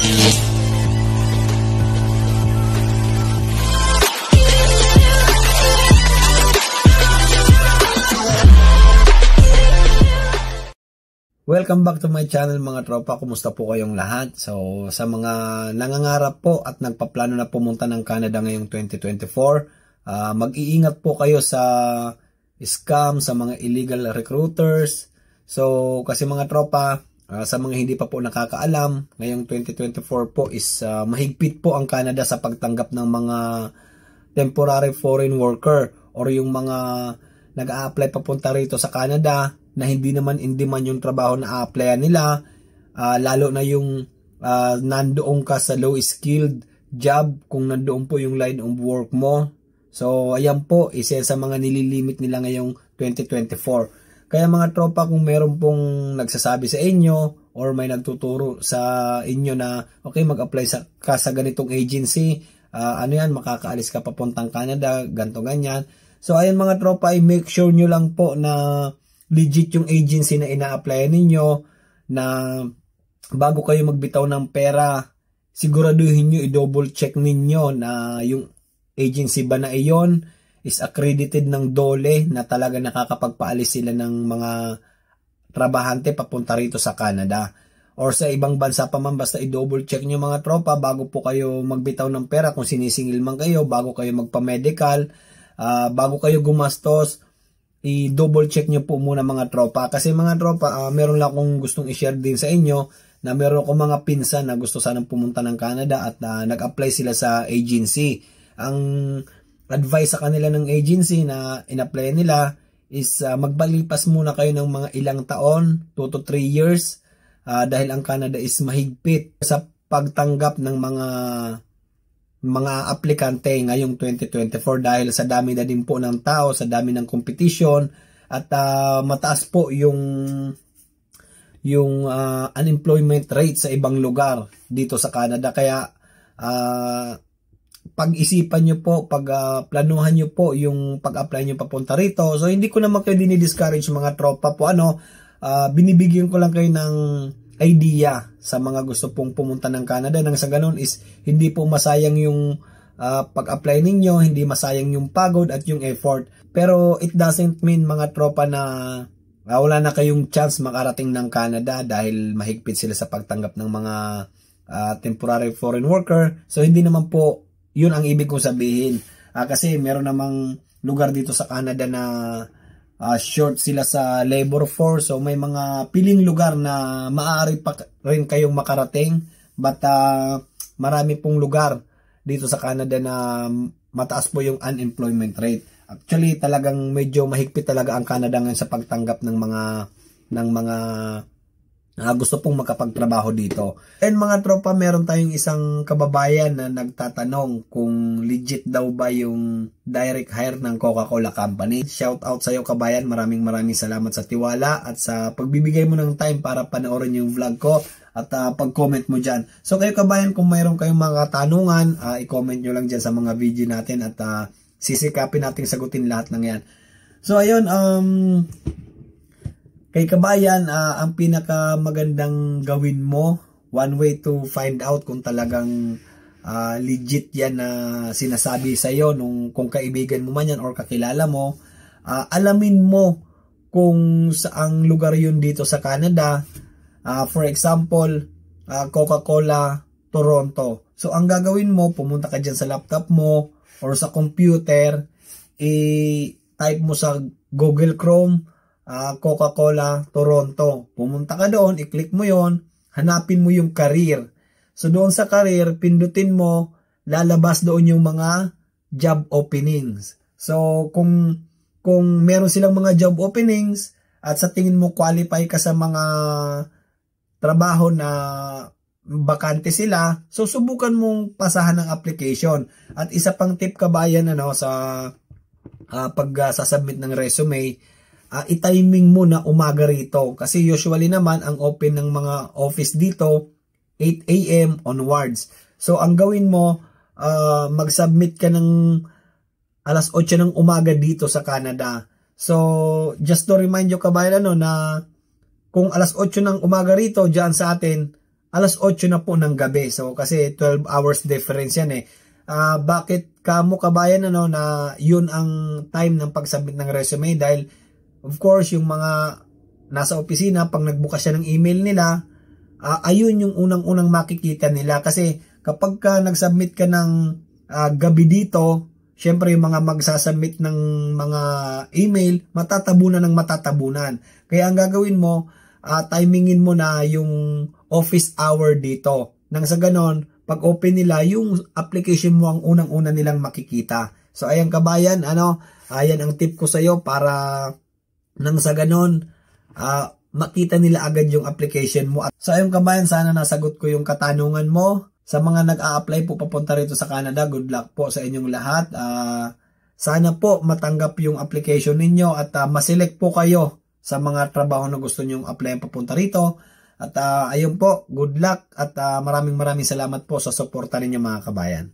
Welcome back to my channel mga tropa. Kumusta po kayong lahat? So sa mga nangangarap po at nagpaplano na pumunta ng Canada ngayong 2024, mag-iingat po kayo sa scam, sa mga illegal recruiters. So kasi mga tropa, sa mga hindi pa po nakakaalam, ngayong 2024 po is mahigpit po ang Canada sa pagtanggap ng mga temporary foreign worker or yung mga nag-a-apply papunta rito sa Canada na hindi naman in demand yung trabaho na a-applyan nila, lalo na yung nandoon ka sa low skilled job, kung nandoon po yung line of work mo. So ayan po, isa sa mga nililimit nila ngayong 2024. Kaya mga tropa, kung meron pong nagsasabi sa inyo or may nagtuturo sa inyo na okay, mag-apply ka sa ganitong agency, ano yan, makakaalis ka papuntang Canada, ganto ganyan. So ayan mga tropa, i-make sure nyo lang po na legit yung agency na ina-applyan ninyo, na bago kayo magbitaw ng pera, siguraduhin nyo, i-double check ninyo na yung agency ba na iyon is accredited ng DOLE, na talaga nakakapagpaalis sila ng mga trabahante papunta rito sa Canada. Or sa ibang bansa pa man, basta i-double check nyo mga tropa bago po kayo magbitaw ng pera, kung sinisingil man kayo, bago kayo magpa-medical, bago kayo gumastos, i-double check nyo po muna mga tropa. Kasi mga tropa, meron lang akong gustong i-share din sa inyo, na meron akong mga pinsan na gusto sanang pumunta ng Canada at nag-apply sila sa agency. Ang advice sa kanila ng agency na in-apply nila is magbalipas muna kayo ng mga ilang taon, 2 to 3 years, dahil ang Canada is mahigpit sa pagtanggap ng mga aplikante ngayong 2024 dahil sa dami na din po ng tao, sa dami ng competition, at mataas po yung unemployment rate sa ibang lugar dito sa Canada. Kaya pag-isipan nyo po, planuhan nyo po yung pag-apply nyo papunta rito. So hindi ko naman kayo dinidiscourage mga tropa po, binibigyan ko lang kayo ng idea sa mga gusto pong pumunta ng Canada, nang sa ganun is hindi po masayang yung pag-apply ninyo, hindi masayang yung pagod at yung effort. Pero it doesn't mean mga tropa na wala na kayong chance makarating ng Canada dahil mahigpit sila sa pagtanggap ng mga temporary foreign worker. So hindi naman po yun ang ibig kong sabihin, kasi meron namang lugar dito sa Canada na short sila sa labor force, so may mga piling lugar na maaari pa rin kayong makarating, but marami pong lugar dito sa Canada na mataas po yung unemployment rate. Actually talagang medyo mahigpit talaga ang Canada ngayon sa pagtanggap ng mga gusto pong makapagtrabaho dito. And mga tropa, meron tayong isang kababayan na nagtatanong kung legit daw ba yung direct hire ng Coca-Cola Company. Shout out sa iyo kabayan, maraming salamat sa tiwala at sa pagbibigay mo ng time para panoorin yung vlog ko at pag-comment mo dyan. So kayo kabayan, kung mayroon kayong mga katanungan, i-comment nyo lang dyan sa mga video natin at sisikapin natin sagutin lahat ng yan. So ayun, kay kabayan, ang pinaka magandang gawin mo, one way to find out kung talagang legit yan na sinasabi sa iyo kung kaibigan mo man yan or kakilala mo, alamin mo kung saang lugar yun dito sa Canada. For example, Coca-Cola Toronto. So ang gagawin mo, pumunta ka dyan sa laptop mo or sa computer, i-type mo sa Google Chrome, Coca-Cola Toronto. Pumunta ka doon, i-click mo yon, hanapin mo yung career. So doon sa career, pindutin mo, lalabas doon yung mga job openings. So kung meron silang mga job openings at sa tingin mo qualify ka sa mga trabaho na bakante sila, so subukan mong pasahan ng application. At isa pang tip kabayan, sa pag-sasubmit ng resume, i-timing mo na umaga rito. Kasi usually naman, ang open ng mga office dito, 8 AM onwards. So, ang gawin mo, mag-submit ka ng alas 8 ng umaga dito sa Canada. So, just to remind you kabayan, na kung alas 8 ng umaga rito, dyan sa atin, alas 8 na po ng gabi. So kasi 12 hours difference yan eh. Bakit kamo kabayan na yun ang time ng pagsubmit ng resume? Dahil of course yung mga nasa opisina, pag nagbukas siya ng email nila, ayun yung unang-unang makikita nila. Kasi kapag ka nagsubmit ka ng gabi dito, syempre yung mga magsasubmit ng mga email, matatabunan ng matatabunan. Kaya ang gagawin mo, timingin mo na yung office hour dito. Nang sa ganon, pag open nila, yung application mo ang unang-una nilang makikita. So ayan kabayan, ayan ang tip ko sa iyo para nang sa ganon, makita nila agad yung application mo. So ayun kabayan, sana nasagot ko yung katanungan mo. Sa mga nag-a-apply po papunta rito sa Canada, good luck po sa inyong lahat. Sana po matanggap yung application ninyo at maselect po kayo sa mga trabaho na gusto nyong apply papunta rito. At ayun po, good luck at maraming salamat po sa suporta ninyo mga kabayan.